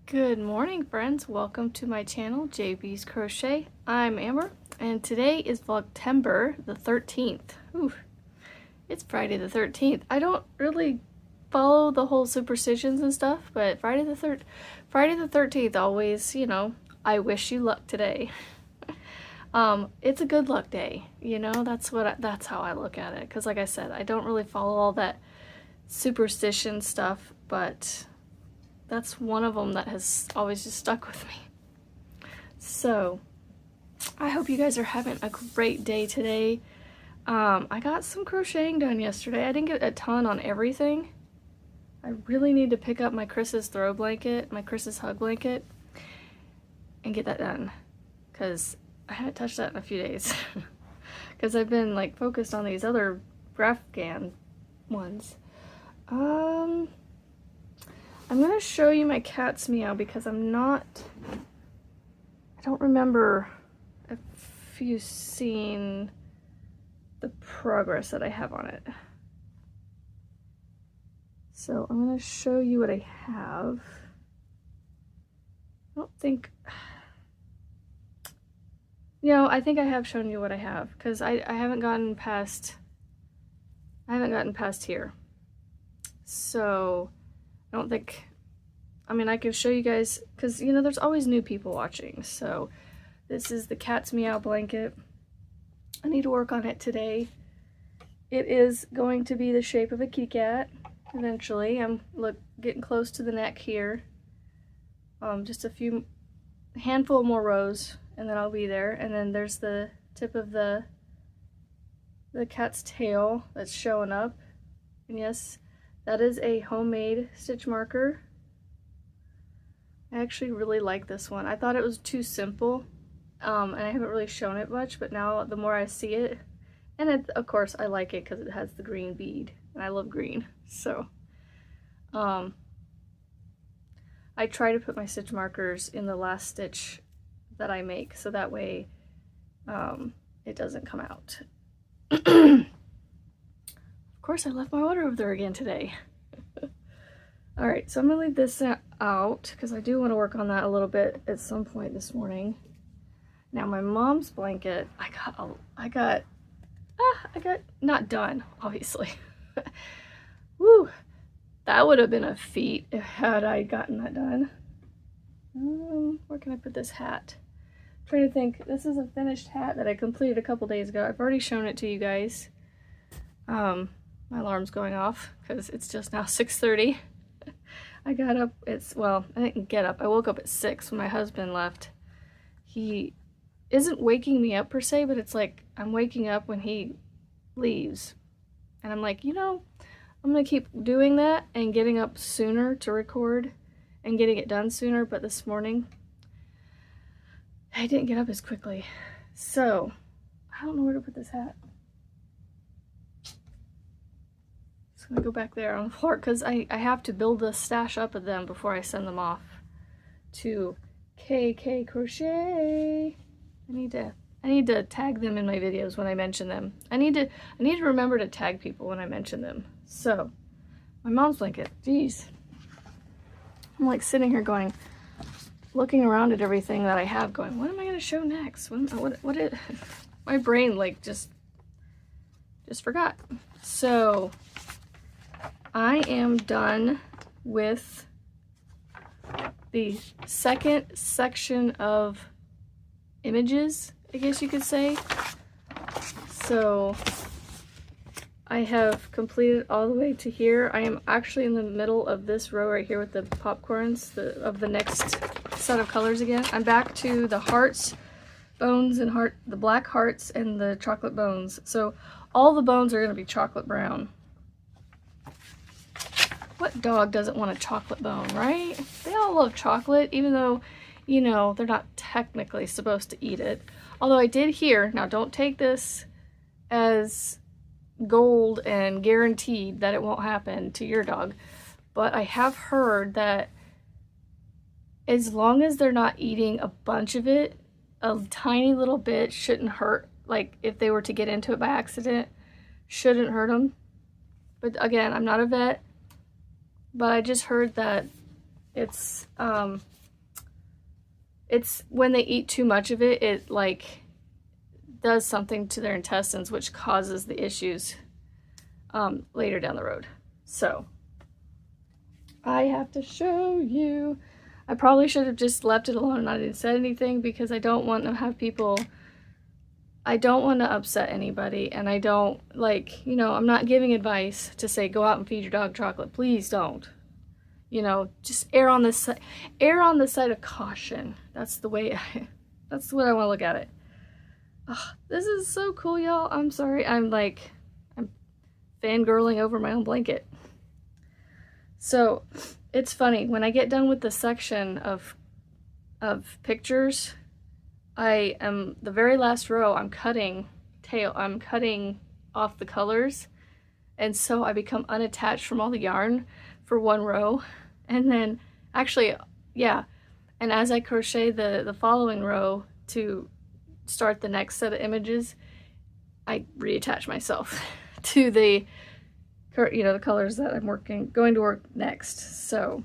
Good morning, friends. Welcome to my channel, JB's Crochet. I'm Amber, and today is Vlogtember the 13th. Ooh, it's Friday the 13th. I don't really follow the whole superstitions and stuff, but Friday the 13th always, I wish you luck today. It's a good luck day, that's how I look at it. Because like I said, I don't really follow all that superstition stuff, but that's one of them that has always just stuck with me. So I hope you guys are having a great day today. I got some crocheting done yesterday. I didn't get a ton on everything. I really need to pick up my Chris's throw blanket, my Chris's hug blanket, and get that done, because I haven't touched that in a few days. Because I've been like focused on these other Afghan ones. I'm going to show you my cat's meow because I don't remember if you've seen the progress that I have on it. So I'm going to show you what I have. I don't think, I think I have shown you what I have, because I haven't gotten past here. So I don't think, I can show you guys, because, there's always new people watching. So this is the cat's meow blanket. I need to work on it today. It is going to be the shape of a kitty cat, eventually. I'm getting close to the neck here. Just a handful more rows, and then I'll be there. And then there's the tip of the cat's tail that's showing up. And yes, that is a homemade stitch marker. I actually really like this one. I thought it was too simple, and I haven't really shown it much, but now the more I see it, and of course I like it because it has the green bead, and I love green, so I try to put my stitch markers in the last stitch that I make, so that way it doesn't come out. Of course, I left my water over there again today. Alright, so I'm going to leave this out because I do want to work on that a little bit at some point this morning. Now my mom's blanket, I got not done, obviously. Woo! That would have been a feat had I gotten that done. Where can I put this hat? I'm trying to think. This is a finished hat that I completed a couple days ago. I've already shown it to you guys. My alarm's going off because it's just now 6:30. I got up, I didn't get up. I woke up at 6 when my husband left. He isn't waking me up per se, but it's like I'm waking up when he leaves. And I'm like, I'm going to keep doing that and getting up sooner to record and getting it done sooner. But this morning, I didn't get up as quickly. So, I don't know where to put this hat. I'm gonna go back there on the floor because I have to build a stash up of them before I send them off to KK Crochet. I need to tag them in my videos when I mention them. I need to remember to tag people when I mention them. So my mom's blanket, geez. I'm like sitting here looking around at everything that I have going, what am I gonna show next? My brain like just forgot. So I am done with the second section of images, I guess you could say. So I have completed all the way to here. I am actually in the middle of this row right here with the popcorns of the next set of colors again. I'm back to the hearts, bones, and the black hearts and the chocolate bones. So all the bones are going to be chocolate brown. What dog doesn't want a chocolate bone, right? They all love chocolate, even though, they're not technically supposed to eat it. Although I did hear, now don't take this as gold and guaranteed that it won't happen to your dog, but I have heard that as long as they're not eating a bunch of it, a tiny little bit shouldn't hurt. Like if they were to get into it by accident, shouldn't hurt them. But again, I'm not a vet. But I just heard that it's it's when they eat too much of it, it like does something to their intestines, which causes the issues later down the road. So I have to show you. I probably should have just left it alone and I didn't say anything, because I don't want to have people, I don't want to upset anybody, and I don't, like, you know, I'm not giving advice to say go out and feed your dog chocolate. Please don't. You know, just err on the side of caution. That's the way that's the way I want to look at it. Oh, this is so cool, y'all. I'm sorry. I'm fangirling over my own blanket. So it's funny, when I get done with the section of pictures, I am, the very last row, I'm cutting off the colors, and so I become unattached from all the yarn for one row, and then actually, yeah, and as I crochet the following row to start the next set of images, I reattach myself to the, you know, the colors that I'm going to work next. So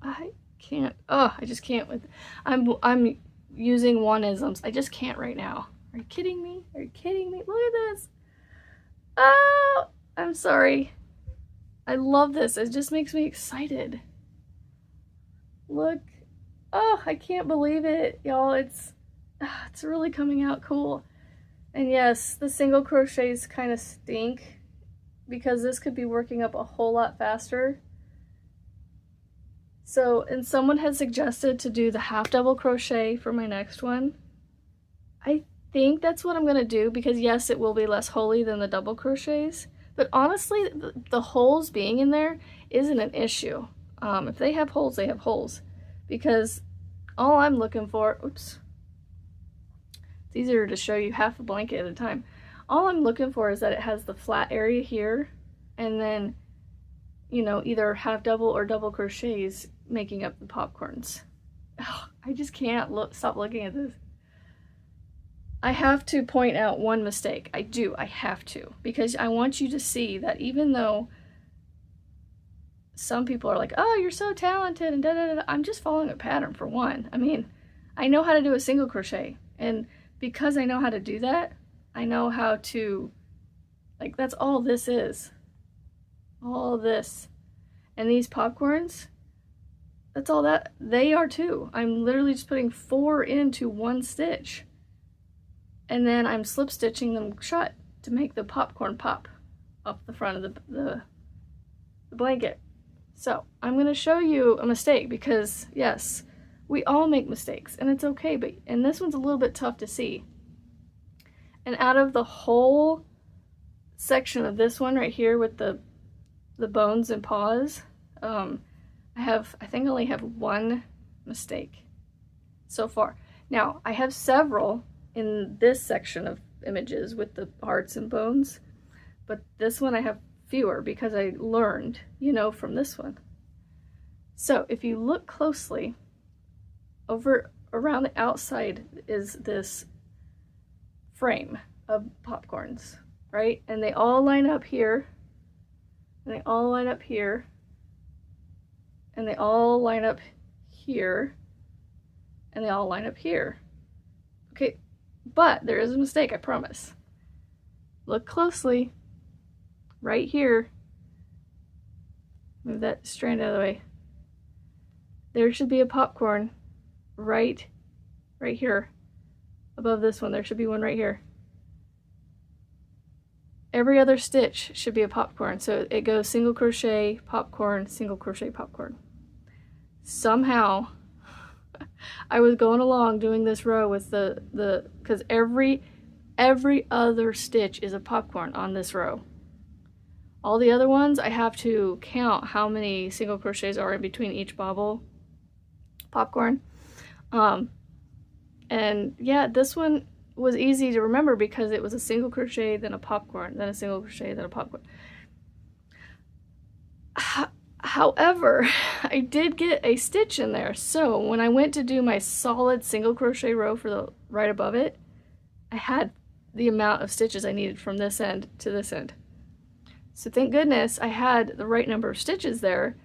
I can't, oh, I just can't with, I'm using one-isms. I just can't right now. Are you kidding me? Are you kidding me? Look at this. Oh, I'm sorry. I love this. It just makes me excited. Look. Oh, I can't believe it, y'all. It's really coming out cool. And yes, the single crochets kind of stink, because this could be working up a whole lot faster. So, and someone had suggested to do the half double crochet for my next one. I think that's what I'm going to do, because yes, it will be less holy than the double crochets. But honestly, the holes being in there isn't an issue. If they have holes, they have holes. Because all I'm looking for, oops, it's easier to show you half a blanket at a time. All I'm looking for is that it has the flat area here, and then, you know, either half double or double crochets making up the popcorns. Oh, I just can't stop looking at this. I have to point out one mistake. I have to, because I want you to see that even though some people are like, oh, you're so talented and da-da-da, I'm just following a pattern for one. I mean, I know how to do a single crochet, and because I know how to do that, I know how to, like, that's all this is. All this. And these popcorns, that's all that they are too. I'm literally just putting 4 into one stitch. And then I'm slip stitching them shut to make the popcorn pop up the front of the blanket. So I'm going to show you a mistake, because yes, we all make mistakes and it's okay, and this one's a little bit tough to see. And out of the whole section of this one right here with the bones and paws, I think I only have one mistake so far. Now I have several in this section of images with the hearts and bones, but this one I have fewer because I learned, you know, from this one. So if you look closely, over around the outside is this frame of popcorns, right? And they all line up here, and they all line up here, and they all line up here, and they all line up here. Okay, but there is a mistake, I promise. Look closely. Right here. Move that strand out of the way. There should be a popcorn right here. Above this one, there should be one right here. Every other stitch should be a popcorn. So it goes single crochet, popcorn, single crochet, popcorn. Somehow, I was going along doing this row with because every other stitch is a popcorn on this row. All the other ones, I have to count how many single crochets are in between each popcorn. And yeah, this one was easy to remember because it was a single crochet, then a popcorn, then a single crochet, then a popcorn. However, I did get a stitch in there. So when I went to do my solid single crochet row for the right above it, I had the amount of stitches I needed from this end to this end. So thank goodness I had the right number of stitches there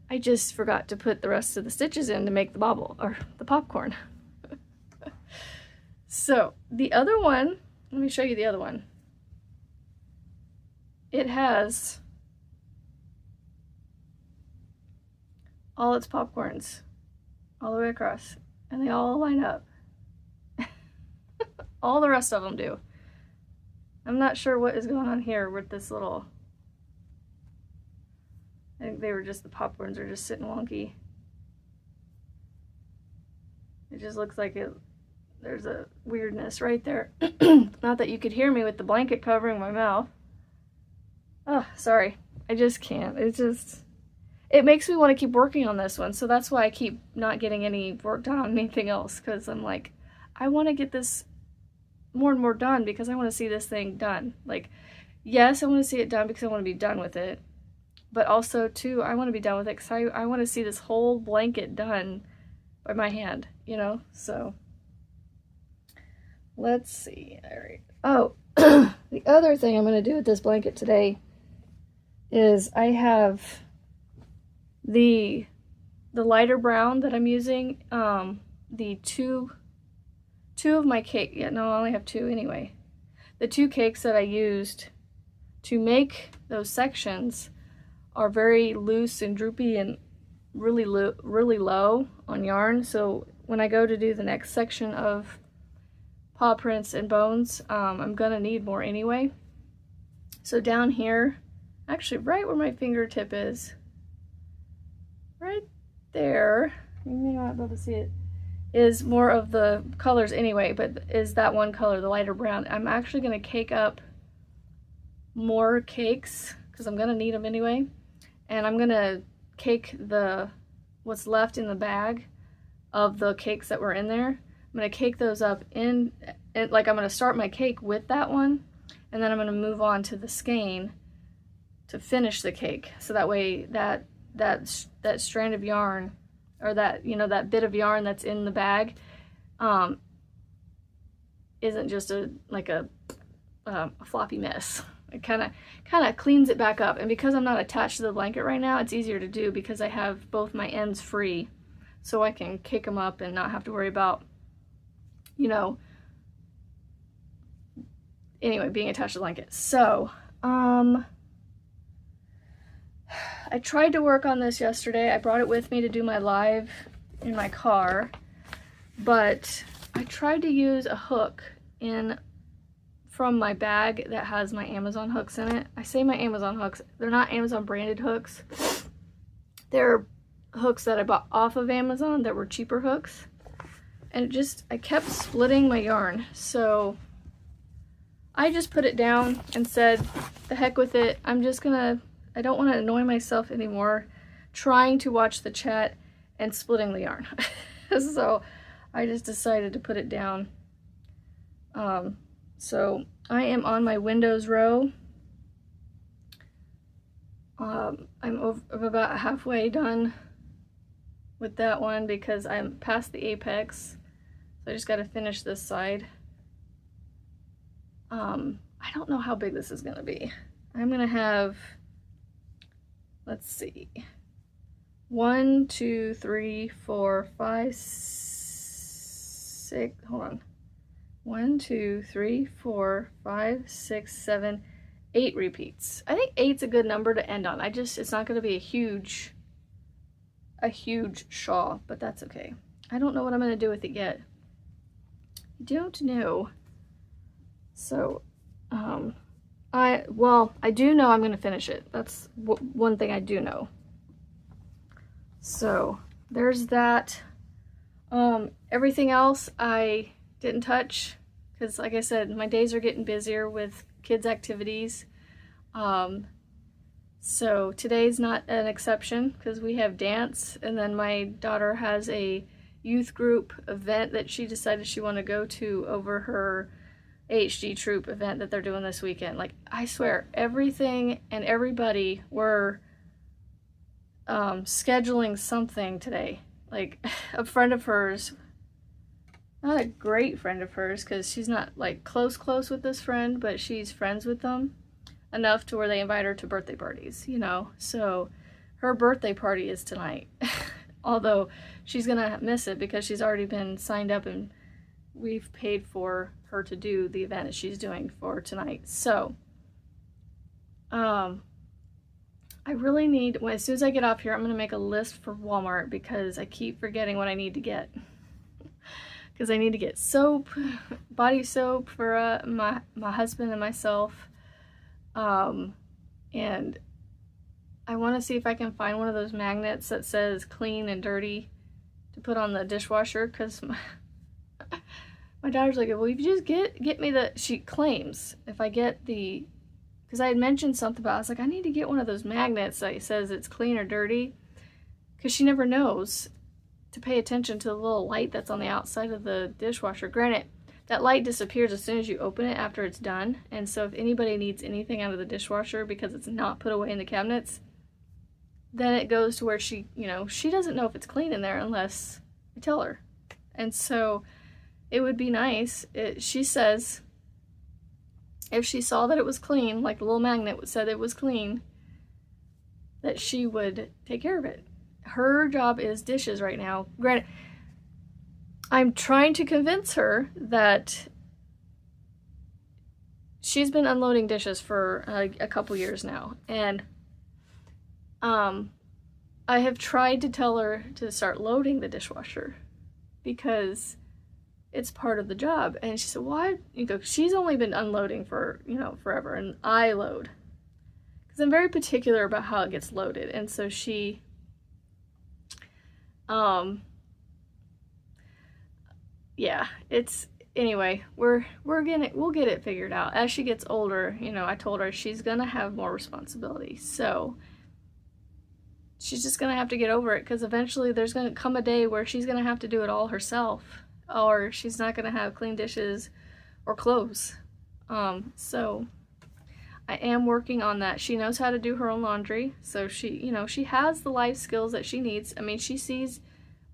I just forgot to put the rest of the stitches in to make the bobble, or the popcorn. So the other one, let me show you the other one. It has all its popcorns all the way across, and they all line up. All the rest of them do. I'm not sure what is going on here with this little, I think they were just, the popcorns are just sitting wonky. It just looks like it, there's a weirdness right there. Not that you could hear me with the blanket covering my mouth. Oh, sorry. I just can't. It's just, it makes me want to keep working on this one. So that's why I keep not getting any work done on anything else. Because I'm like, I want to get this more and more done because I want to see this thing done. Like, yes, I want to see it done because I want to be done with it. But also, too, I want to be done with it because I want to see this whole blanket done by my hand, you know? So, let's see. All right. Oh, the other thing I'm going to do with this blanket today is I have the lighter brown that I'm using, the two of my cake, yeah, no, I only have two anyway. The two cakes that I used to make those sections are very loose and droopy and really low on yarn. So when I go to do the next section of paw prints and bones, I'm gonna need more anyway. So down here, actually right where my fingertip is, right there, you may not be able to see it, is more of the colors anyway, but is that one color, the lighter brown. I'm actually gonna cake up more cakes because I'm gonna need them anyway. And I'm gonna cake what's left in the bag of the cakes that were in there. I'm gonna cake those up like I'm gonna start my cake with that one, and then I'm gonna move on to the skein to finish the cake. So that way that strand of yarn, or that, you know, that bit of yarn that's in the bag, isn't just a floppy mess. It kind of cleans it back up. And because I'm not attached to the blanket right now, it's easier to do because I have both my ends free, so I can kick them up and not have to worry about, you know, anyway, being attached to the blanket. So, I tried to work on this yesterday. I brought it with me to do my live in my car, but I tried to use a hook from my bag that has my Amazon hooks in it. I say my Amazon hooks, they're not Amazon branded hooks. They're hooks that I bought off of Amazon that were cheaper hooks. And I kept splitting my yarn. So I just put it down and said, the heck with it. I don't want to annoy myself anymore trying to watch the chat and splitting the yarn. So I just decided to put it down. So I am on my Windows row. I'm about halfway done with that one because I'm past the apex. So I just got to finish this side. I don't know how big this is going to be. I'm going to have, let's see, 1, 2, 3, 4, 5, 6, hold on. 1, 2, 3, 4, 5, 6, 7, 8 repeats. I think 8's a good number to end on. It's not going to be a huge shawl, but that's okay. I don't know what I'm going to do with it yet. I don't know. So, I do know I'm going to finish it. That's one thing I do know. So, there's that. Everything else I didn't touch because, like I said, my days are getting busier with kids' activities. So today's not an exception because we have dance, and then my daughter has a youth group event that she decided she wanted to go to over her AHD troop event that they're doing this weekend. Like, I swear, everything and everybody were scheduling something today. Like, a friend of hers, not a great friend of hers because she's not like close with this friend, but she's friends with them enough to where they invite her to birthday parties, you know. So her birthday party is tonight. Although she's gonna miss it because she's already been signed up and we've paid for her to do the event that she's doing for tonight. So, I really need, well, as soon as I get off here, I'm gonna make a list for Walmart because I keep forgetting what I need to get. Because I need to get soap, body soap for my husband and myself. And I want to see if I can find one of those magnets that says clean and dirty to put on the dishwasher, because my daughter's like, well, if you just get me the, she claims if I get the, because I had mentioned something about, I was like, I need to get one of those magnets that says it's clean or dirty, because she never knows to pay attention to the little light that's on the outside of the dishwasher. Granted, that light disappears as soon as you open it after it's done, and so if anybody needs anything out of the dishwasher because it's not put away in the cabinets, then it goes to where she, you know, she doesn't know if it's clean in there unless I tell her. And so it would be nice, she says, if she saw that it was clean, like the little magnet said it was clean, that she would take care of it. Her job is dishes right now. Granted, I'm trying to convince her that she's been unloading dishes for a couple years now, and I have tried to tell her to start loading the dishwasher because it's part of the job. And she said, why? You go, she's only been unloading for, you know, forever, and I load because I'm very particular about how it gets loaded. And so she yeah, it's, anyway, we'll get it figured out. As she gets older, you know, I told her she's gonna have more responsibility. So she's just gonna have to get over it, because eventually there's gonna come a day where she's gonna have to do it all herself, or she's not gonna have clean dishes or clothes. So I am working on that. She knows how to do her own laundry, so she, you know, she has the life skills that she needs. I mean, she sees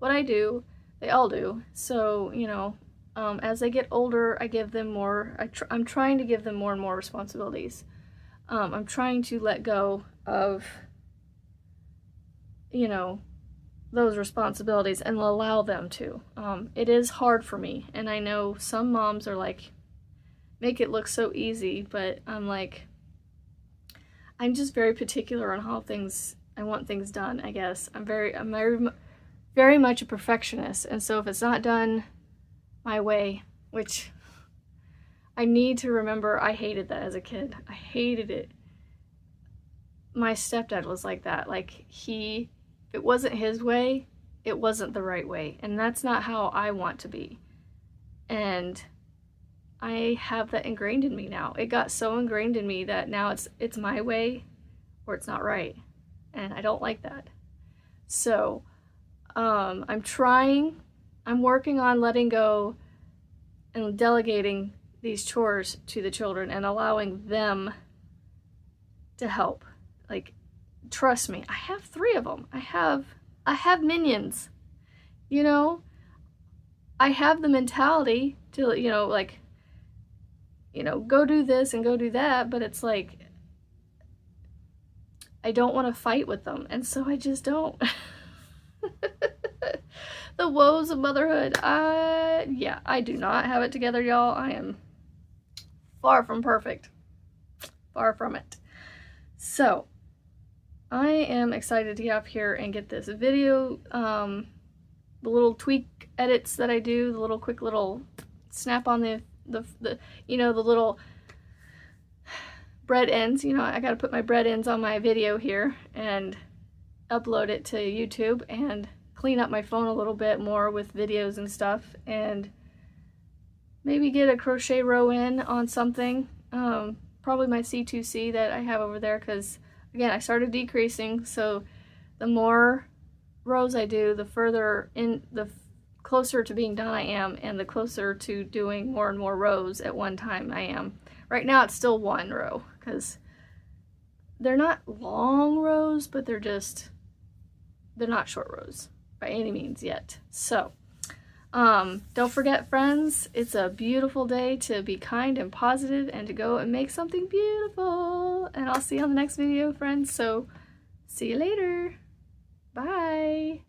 what I do. They all do. So, you know, as they get older, I give them more, I'm trying to give them more and more responsibilities. I'm trying to let go of, you know, those responsibilities and allow them to. It is hard for me, and I know some moms are like, make it look so easy, but I'm like, I'm just very particular on how I want things done, I guess. I'm very much a perfectionist, and so if it's not done my way, which I need to remember, I hated that as a kid. I hated it. My stepdad was like that. Like, if it wasn't his way, it wasn't the right way, and that's not how I want to be. And I have that ingrained in me now. It got so ingrained in me that now it's my way or it's not right, and I don't like that. So I'm working on letting go and delegating these chores to the children and allowing them to help. Like, trust me, I have 3 of them. I have minions, you know? I have the mentality to, you know, like, you know, go do this and go do that, but it's like, I don't want to fight with them, and so I just don't. The woes of motherhood. Yeah, I do not have it together, y'all. I am far from perfect. Far from it. So, I am excited to get up here and get this video, the little tweak edits that I do, the little quick little snap on the you know, the little bread ends. You know, I gotta put my bread ends on my video here and upload it to YouTube and clean up my phone a little bit more with videos and stuff, and maybe get a crochet row in on something, probably my C2C that I have over there, because again, I started decreasing, so the more rows I do, the further in, the closer to being done I am, and the closer to doing more and more rows at one time I am. Right now it's still 1 row, because they're not long rows, but they're not short rows by any means yet. So don't forget, friends, it's a beautiful day to be kind and positive and to go and make something beautiful. And I'll see you on the next video, friends. So see you later. Bye!